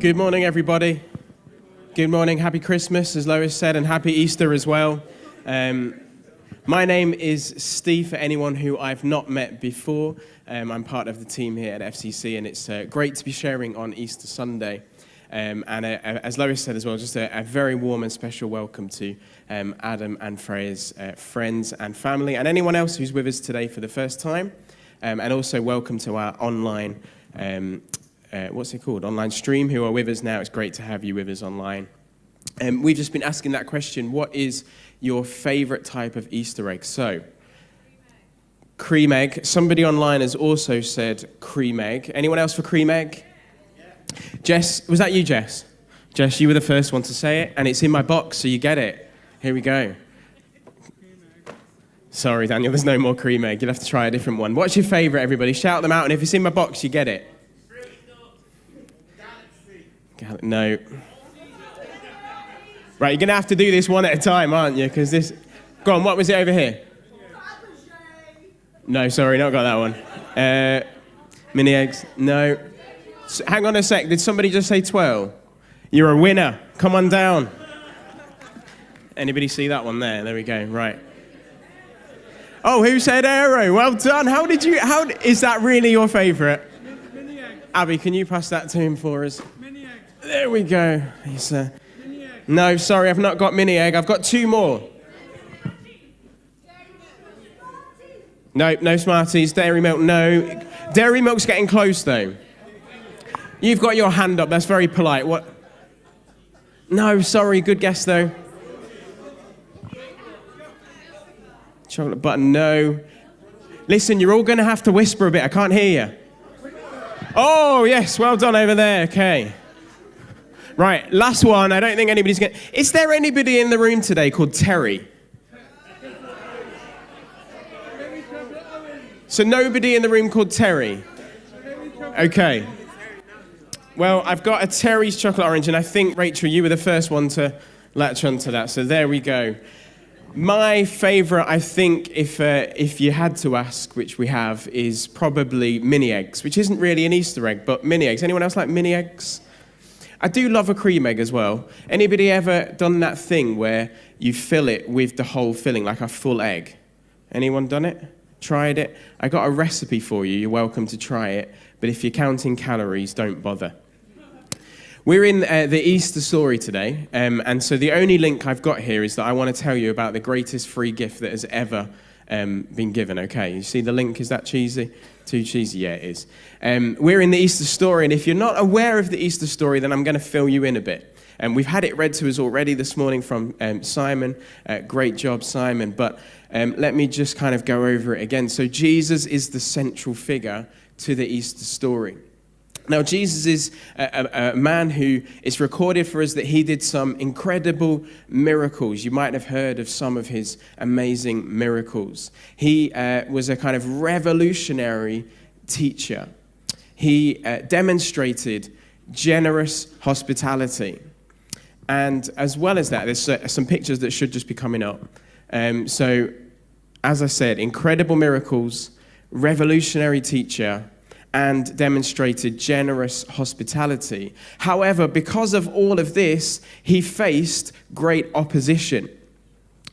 Good morning, everybody. Good morning. Happy Christmas, as Lois said, and happy Easter as well. My name is Steve, for anyone who I've not met before. I'm part of the team here at FCC, and it's great to be sharing on Easter Sunday. As Lois said as well, just a very warm and special welcome to Adam and Freya's friends and family, and anyone else who's with us today for the first time. And also welcome to our online online stream, who are with us now. It's great to have you with us online. We've just been asking that question, what is your favorite type of Easter egg? So, cream egg. Somebody online has also said cream egg. Anyone else for cream egg? Yeah. Jess, was that you, Jess? Jess, you were the first one to say it, and it's in my box, so you get it. Here we go. Sorry, Daniel, there's no more cream egg. You'll have to try a different one. What's your favorite, everybody? Shout them out, and if it's in my box, you get it. No. Right, you're going to have to do this one at a time, aren't you? Because this... Go on, what was it over here? No, sorry, not got that one. Mini eggs? No. Hang on a sec. Did somebody just say 12? You're a winner. Come on down. Anybody see that one there? There we go. Right. Oh, who said arrow? Well done. Is that really your favourite? Mini egg. Abby, can you pass that to him for us? Mini egg. There we go. He's, Mini egg. No, sorry, I've not got mini egg. I've got two more. No Smarties. Dairy milk, no. Dairy milk's getting close, though. You've got your hand up. That's very polite. What? No, sorry. Good guess, though. Chocolate button, no. Listen, you're all going to have to whisper a bit. I can't hear you. Oh, yes. Well done over there. Okay. Right, last one. I don't think anybody's going to... Is there anybody in the room today called Terry? So nobody in the room called Terry? Okay. Well, I've got a Terry's chocolate orange, and I think, Rachel, you were the first one to latch onto that. So there we go. My favourite, I think, if you had to ask, which we have, is probably mini eggs, which isn't really an Easter egg, but mini eggs. Anyone else like mini eggs? I do love a cream egg as well. Anybody ever done that thing where you fill it with the whole filling, like a full egg? Anyone done it? Tried it? I got a recipe for you. You're welcome to try it. But if you're counting calories, don't bother. We're in the Easter story today, and so the only link I've got here is that I want to tell you about the greatest free gift that has ever been given, okay? You see the link? Is that cheesy? Too cheesy? Yeah, it is. We're in the Easter story, and if you're not aware of the Easter story, then I'm going to fill you in a bit. We've had it read to us already this morning from Simon. Great job, Simon. But let me just kind of go over it again. So Jesus is the central figure to the Easter story. Now, Jesus is a man who is recorded for us that he did some incredible miracles. You might have heard of some of his amazing miracles. He was a kind of revolutionary teacher. He demonstrated generous hospitality. And as well as that, there's some pictures that should just be coming up. So, as I said, incredible miracles, revolutionary teacher, and demonstrated generous hospitality. However, because of all of this, he faced great opposition.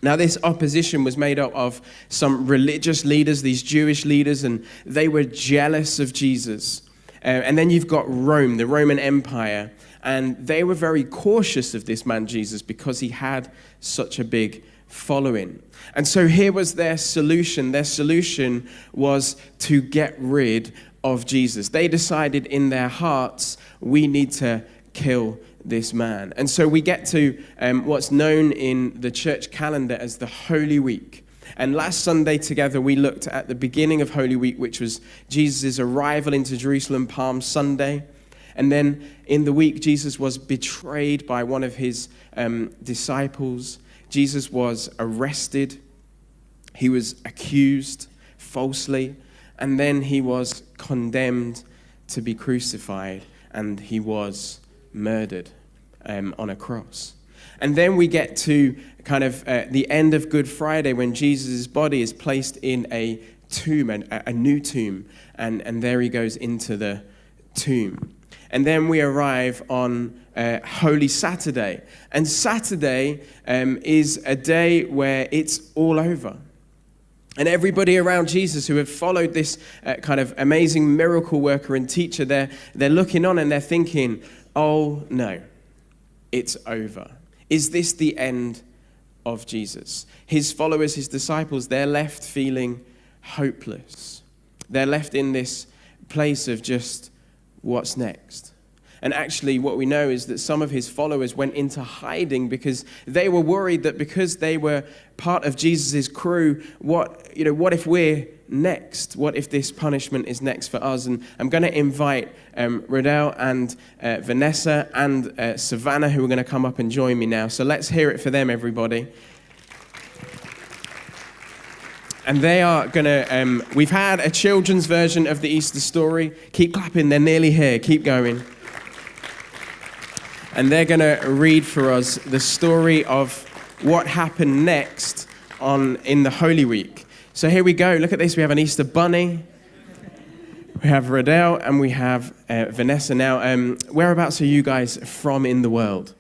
Now, this opposition was made up of some religious leaders, these Jewish leaders, and they were jealous of Jesus. And then you've got Rome, the Roman Empire, and they were very cautious of this man, Jesus, because he had such a big following. And so here was their solution. Their solution was to get rid of Jesus. They decided in their hearts, we need to kill this man. And so we get to what's known in the church calendar as the Holy Week. And last Sunday together, we looked at the beginning of Holy Week, which was Jesus' arrival into Jerusalem, Palm Sunday. And then in the week, Jesus was betrayed by one of his disciples. Jesus was arrested. He was accused falsely. And then he was condemned to be crucified, and he was murdered on a cross. And then we get to kind of the end of Good Friday, when Jesus' body is placed in a tomb, a new tomb, and there he goes into the tomb. And then we arrive on Holy Saturday. And Saturday is a day where it's all over. And everybody around Jesus who have followed this kind of amazing miracle worker and teacher, they're looking on and they're thinking, oh no, it's over. Is this the end of Jesus? His followers, his disciples, they're left feeling hopeless. They're left in this place of just, what's next? And actually what we know is that some of his followers went into hiding because they were worried that because they were part of Jesus' crew, what if we're next? What if this punishment is next for us? And I'm going to invite Riddell and Vanessa and Savannah, who are going to come up and join me now. So let's hear it for them, everybody. And they are going to, we've had a children's version of the Easter story. Keep clapping, they're nearly here. Keep going. And they're going to read for us the story of what happened next in the Holy Week. So here we go. Look at this. We have an Easter bunny. We have Riddell and we have Vanessa. Now, whereabouts are you guys from in the world?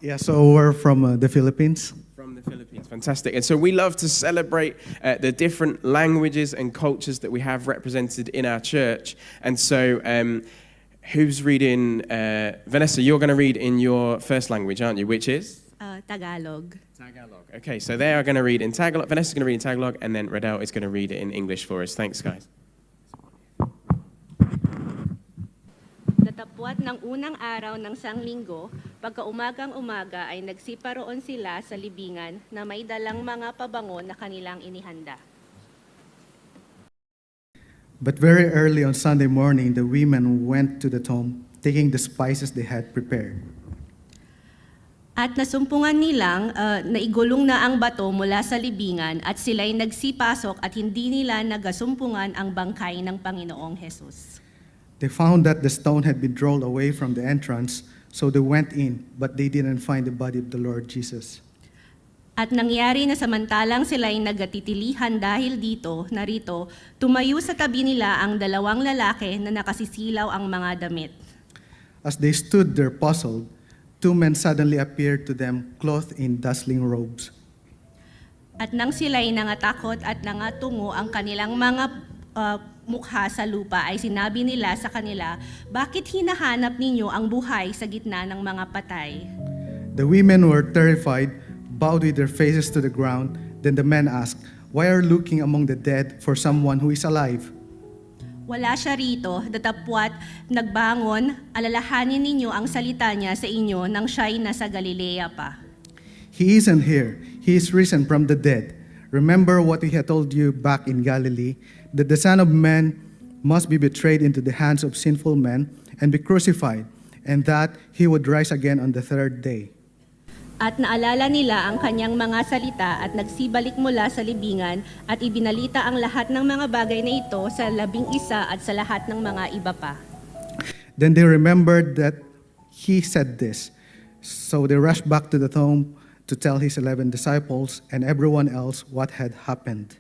Yeah, so we're from the Philippines. From the Philippines. Fantastic. And so we love to celebrate the different languages and cultures that we have represented in our church. And so who's reading? Vanessa, you're going to read in your first language, aren't you? Which is? Tagalog. Tagalog. Okay, so they are going to read in Tagalog. Vanessa's going to read in Tagalog, and then Riddell is going to read it in English for us. Thanks, guys. Datapwat ng unang araw ng Sanglinggo, pagkaumagang-umaga ay nagsiparoon sila sa libingan na may dalang mga pabango na kanilang inihanda. But very early on Sunday morning, the women went to the tomb, taking the spices they had prepared. At nasumpungan nilang naigulong na ang bato mula sa libingan at sila'y nagsipasok at hindi nila nagasumpungan ang bangkay ng Panginoong Jesus. They found that the stone had been rolled away from the entrance, so they went in, but they didn't find the body of the Lord Jesus. At nangyari na samantalang sila'y nagatitilihan dahil narito, tumayo sa tabi nila ang dalawang lalaki na nakasisilaw ang mga damit. As they stood there puzzled, two men suddenly appeared to them, clothed in dazzling robes. At nang sila'y nangatakot at nangatungo ang kanilang mga mukha sa lupa, ay sinabi nila sa kanila, bakit hinahanap ninyo ang buhay sa gitna ng mga patay? The women were terrified, bowed with their faces to the ground. Then the men asked, why are you looking among the dead for someone who is alive? Wala siya rito, datapwat, nagbangon, alalahanin ninyo ang salita niya sa inyo nang siya'y nasa Galilea pa. He isn't here. He is risen from the dead. Remember what we had told you back in Galilee, that the Son of Man must be betrayed into the hands of sinful men and be crucified, and that he would rise again on the third day. At naalala nila ang kanyang mga salita at nagsibalik mula sa libingan at ibinalita ang lahat ng mga bagay na ito sa 11 at sa lahat ng mga iba pa. Then they remembered that he said this. So they rushed back to the tomb to tell his 11 disciples and everyone else what had happened.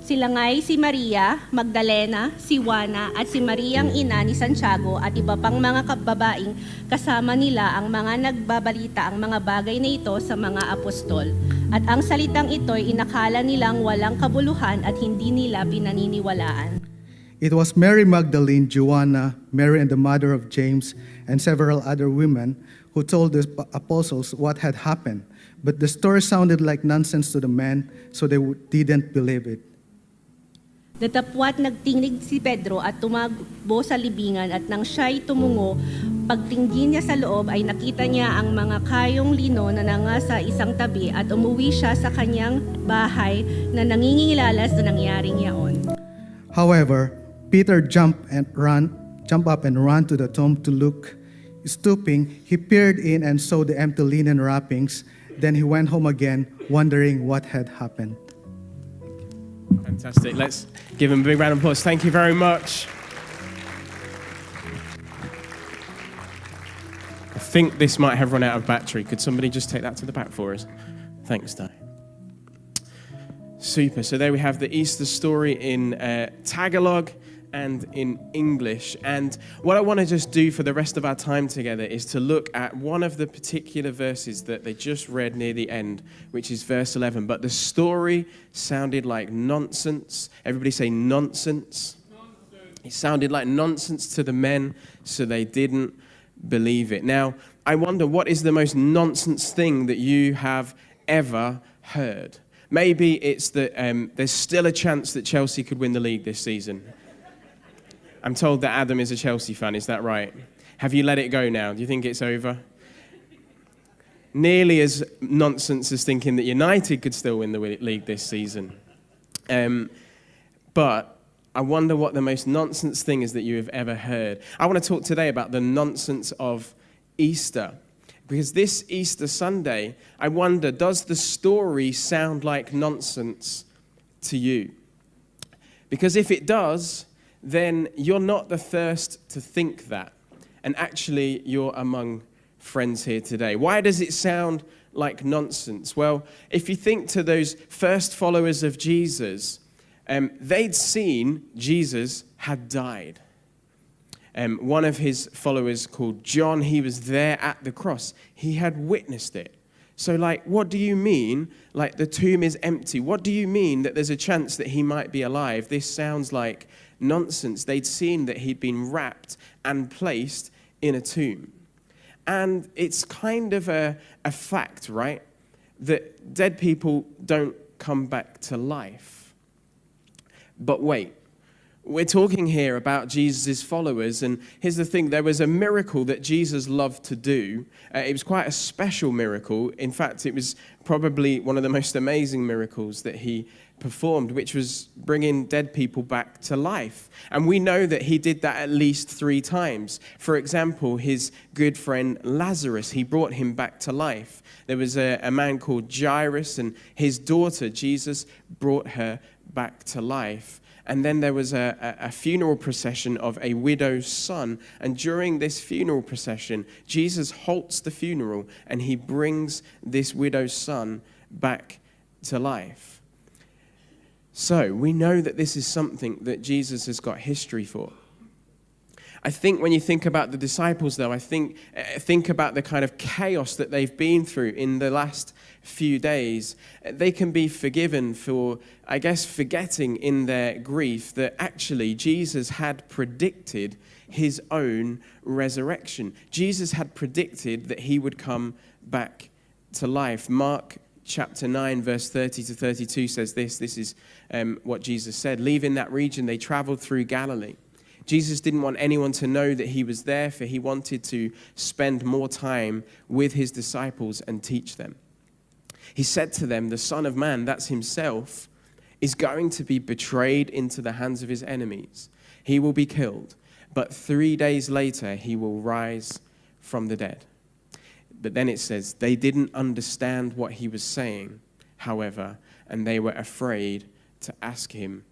Sila nga'y si Maria, Magdalena, si Juana at si Mariang ina ni Santiago at iba pang mga kababaing kasama nila ang mga nagbabalita ang mga bagay na ito sa mga apostol. At ang salitang ito'y inakala nilang walang kabuluhan at hindi nila pinaniniwalaan. It was Mary Magdalene, Joanna, Mary and the mother of James, and several other women who told the apostles what had happened. But the story sounded like nonsense to the men, so they didn't believe it. Datapwat nagtingnig si Pedro at tumakbo sa libingan at nang siya'y tumungo, pagtingin niya sa loob ay nakita niya ang mga kayong lino na nanga sa isang tabi at umuwi siya sa kanyang bahay na nangingilalas na nangyaring yaon. However, Peter jumped up and ran to the tomb to look. Stooping, he peered in and saw the empty linen wrappings. Then he went home again, wondering what had happened. Fantastic. Let's give him a big round of applause. Thank you very much. I think this might have run out of battery. Could somebody just take that to the back for us? Thanks, Di. Super. So there we have the Easter story in Tagalog. and in English. And what I want to just do for the rest of our time together is to look at one of the particular verses that they just read near the end, which is verse 11. But the story sounded like nonsense. Everybody say nonsense. It sounded like nonsense to the men, so they didn't believe it. Now, I wonder, what is the most nonsense thing that you have ever heard? Maybe it's that there's still a chance that Chelsea could win the league this season. I'm told that Adam is a Chelsea fan, is that right? Have you let it go now? Do you think it's over? Nearly as nonsense as thinking that United could still win the league this season. But I wonder what the most nonsense thing is that you have ever heard. I want to talk today about the nonsense of Easter. Because this Easter Sunday, I wonder, does the story sound like nonsense to you? Because if it does, then you're not the first to think that. And actually, you're among friends here today. Why does it sound like nonsense? Well, if you think to those first followers of Jesus, they'd seen Jesus had died. One of his followers called John, he was there at the cross. He had witnessed it. So, what do you mean, the tomb is empty? What do you mean that there's a chance that he might be alive? This sounds like nonsense. They'd seen that he'd been wrapped and placed in a tomb. And it's kind of a fact, right? That dead people don't come back to life. But wait. We're talking here about Jesus' followers, and here's the thing. There was a miracle that Jesus loved to do. It was quite a special miracle. In fact, it was probably one of the most amazing miracles that he performed, which was bringing dead people back to life. And we know that he did that at least 3 times. For example, his good friend Lazarus, he brought him back to life. There was a man called Jairus, and his daughter, Jesus, brought her back to life. And then there was a funeral procession of a widow's son. And during this funeral procession, Jesus halts the funeral and he brings this widow's son back to life. So we know that this is something that Jesus has got history for. I think when you think about the disciples, though, I think about the kind of chaos that they've been through in the last few days. They can be forgiven for, I guess, forgetting in their grief that actually Jesus had predicted his own resurrection. Jesus had predicted that he would come back to life. Mark chapter 9, verse 30 to 32 says this. This is what Jesus said. Leaving that region, they traveled through Galilee. Jesus didn't want anyone to know that he was there, for he wanted to spend more time with his disciples and teach them. He said to them, the Son of Man, that's himself, is going to be betrayed into the hands of his enemies. He will be killed, but 3 days later he will rise from the dead. But then it says, they didn't understand what he was saying, however, and they were afraid to ask him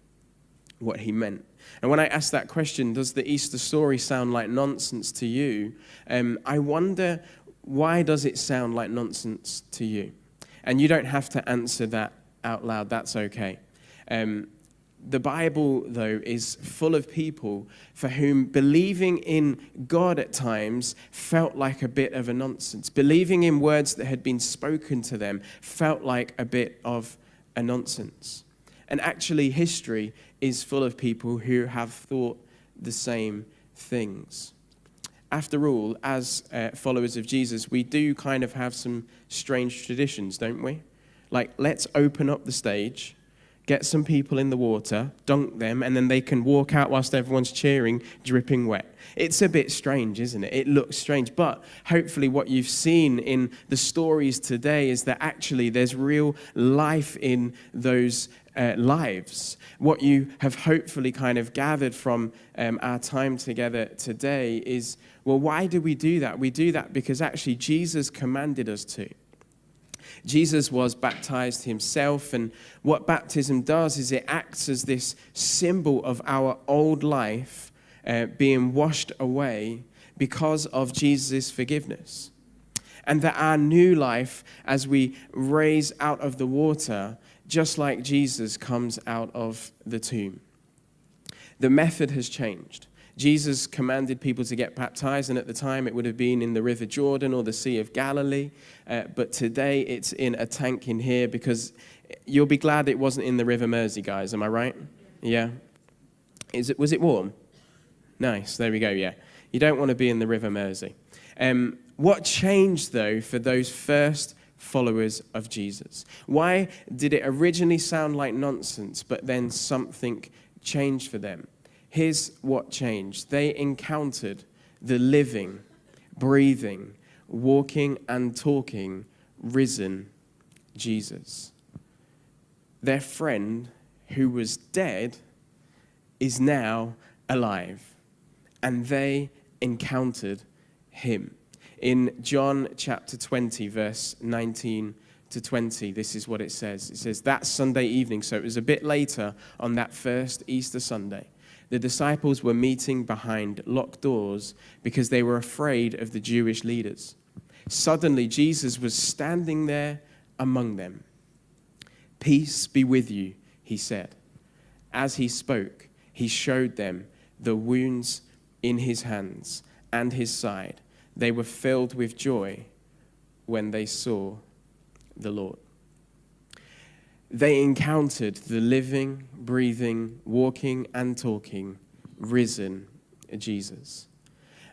what he meant. And when I ask that question, does the Easter story sound like nonsense to you? I wonder, why does it sound like nonsense to you? And you don't have to answer that out loud. That's okay. The Bible, though, is full of people for whom believing in God at times felt like a bit of a nonsense. Believing in words that had been spoken to them felt like a bit of a nonsense. And actually, history is full of people who have thought the same things. After all, as followers of Jesus, we do kind of have some strange traditions, don't we? Let's open up the stage, get some people in the water, dunk them, and then they can walk out whilst everyone's cheering, dripping wet. It's a bit strange, isn't it? It looks strange, but hopefully what you've seen in the stories today is that actually there's real life in those lives. What you have hopefully kind of gathered from our time together today is, well, why do we do that? We do that because actually Jesus commanded us to. Jesus was baptized himself, and what baptism does is it acts as this symbol of our old life being washed away because of Jesus' forgiveness. And that our new life, as we raise out of the water, just like Jesus, comes out of the tomb. The method has changed. Jesus commanded people to get baptized, and at the time it would have been in the River Jordan or the Sea of Galilee. But today it's in a tank in here, because you'll be glad it wasn't in the River Mersey, guys. Am I right? Yeah. Was it warm? Nice. There we go. Yeah. You don't want to be in the River Mersey. What changed, though, for those first followers of Jesus? Why did it originally sound like nonsense, but then something changed for them? Here's what changed. They encountered the living, breathing, walking and talking, risen Jesus. Their friend who was dead is now alive, and they encountered him. In John chapter 20, verse 19 to 20, this is what it says. It says, that Sunday evening, so it was a bit later on that first Easter Sunday, the disciples were meeting behind locked doors because they were afraid of the Jewish leaders. Suddenly, Jesus was standing there among them. Peace be with you, he said. As he spoke, he showed them the wounds in his hands and his side. They were filled with joy when they saw the Lord. They encountered the living, breathing, walking and talking, risen Jesus.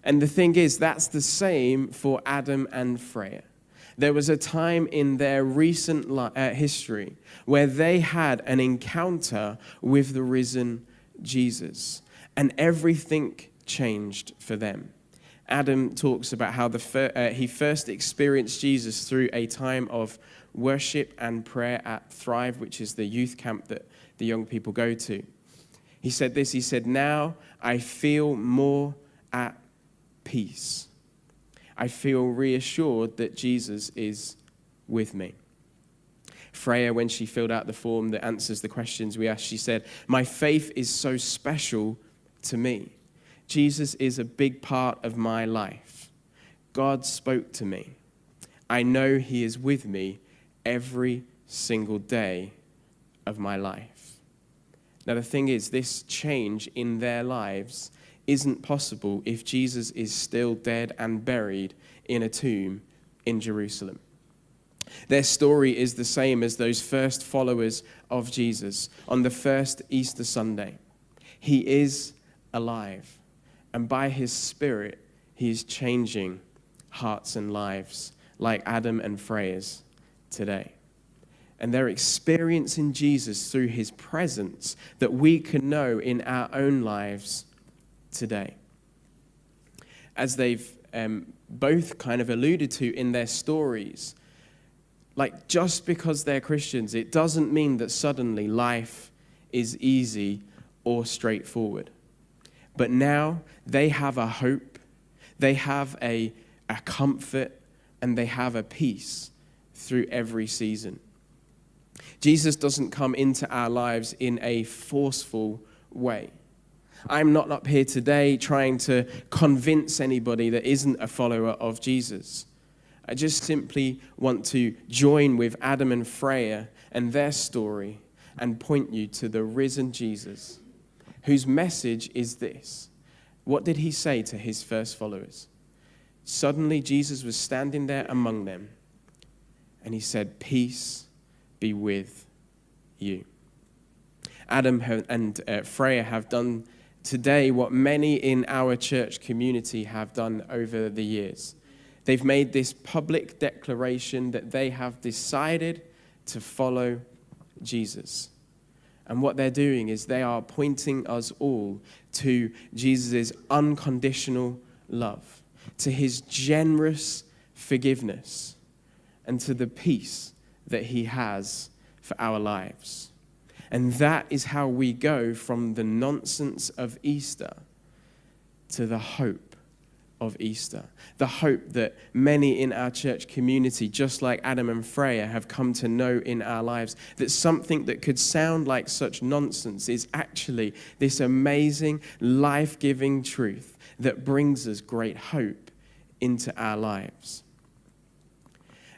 And the thing is, that's the same for Adam and Freya. There was a time in their recent history where they had an encounter with the risen Jesus, and everything changed for them. Adam talks about how he first experienced Jesus through a time of worship and prayer at Thrive, which is the youth camp that the young people go to. He said this, he said, now I feel more at peace. I feel reassured that Jesus is with me. Freya, when she filled out the form that answers the questions we asked, she said, my faith is so special to me. Jesus is a big part of my life. God spoke to me. I know he is with me every single day of my life. Now, the thing is, this change in their lives isn't possible if Jesus is still dead and buried in a tomb in Jerusalem. Their story is the same as those first followers of Jesus on the first Easter Sunday. He is alive, and by his Spirit, he is changing hearts and lives like Adam and Freya's today. And they're experiencing Jesus through his presence that we can know in our own lives today. As they've both kind of alluded to in their stories, like just because they're Christians, it doesn't mean that suddenly life is easy or straightforward. But now they have a hope, they have a comfort, and they have a peace through every season. Jesus doesn't come into our lives in a forceful way. I'm not up here today trying to convince anybody that isn't a follower of Jesus. I just simply want to join with Adam and Freya and their story and point you to the risen Jesus, whose message is this. What did he say to his first followers? Suddenly, Jesus was standing there among them, and he said, peace be with you. Adam and Freya have done today what many in our church community have done over the years. They've made this public declaration that they have decided to follow Jesus. And what they're doing is they are pointing us all to Jesus' unconditional love, to his generous forgiveness, and to the peace that he has for our lives. And that is how we go from the nonsense of Easter to the hope of Easter. The hope that many in our church community, just like Adam and Freya, have come to know in our lives, that something that could sound like such nonsense is actually this amazing, life-giving truth that brings us great hope into our lives.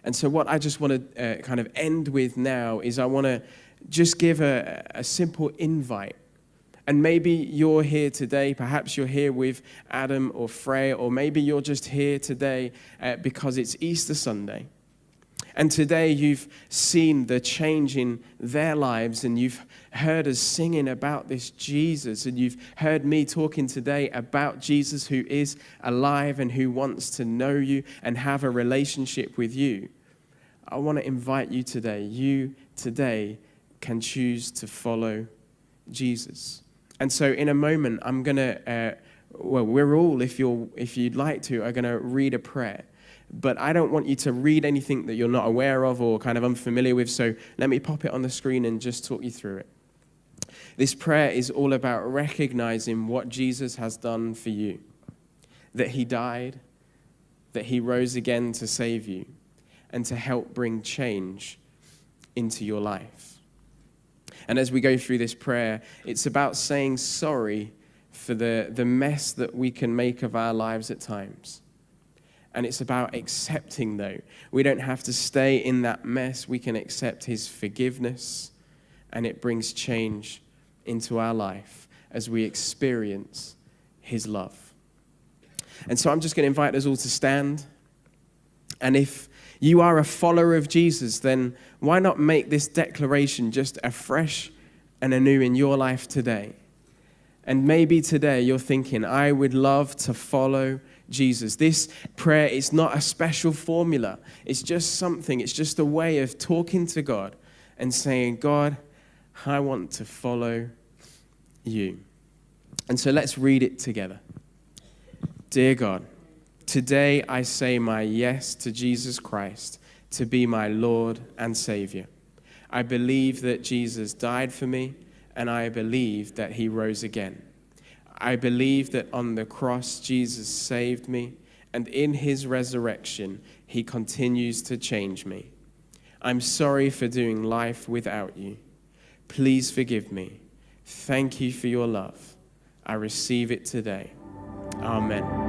And so what I just want to kind of end with now is I want to just give a simple invite And maybe you're here today, perhaps you're here with Adam or Freya, or maybe you're just here today because it's Easter Sunday. And today you've seen the change in their lives, and you've heard us singing about this Jesus, and you've heard me talking today about Jesus who is alive and who wants to know you and have a relationship with you. I want to invite you today. You today can choose to follow Jesus. And so in a moment, I'm going to, we're all, if you'd like to, are going to read a prayer. But I don't want you to read anything that you're not aware of or kind of unfamiliar with, so let me pop it on the screen and just talk you through it. This prayer is all about recognizing what Jesus has done for you, that he died, that he rose again to save you, and to help bring change into your life. And as we go through this prayer, it's about saying sorry for the mess that we can make of our lives at times. And it's about accepting, though. We don't have to stay in that mess. We can accept his forgiveness, and it brings change into our life as we experience his love. And so I'm just going to invite us all to stand. And if you are a follower of Jesus, then why not make this declaration just afresh and anew in your life today? And maybe today you're thinking, I would love to follow Jesus. This prayer is not a special formula. It's just something. It's just a way of talking to God and saying, God, I want to follow you. And so let's read it together. Dear God, today I say my yes to Jesus Christ to be my Lord and Savior. I believe that Jesus died for me, and I believe that he rose again. I believe that on the cross Jesus saved me, and in his resurrection he continues to change me. I'm sorry for doing life without you. Please forgive me. Thank you for your love. I receive it today. Amen.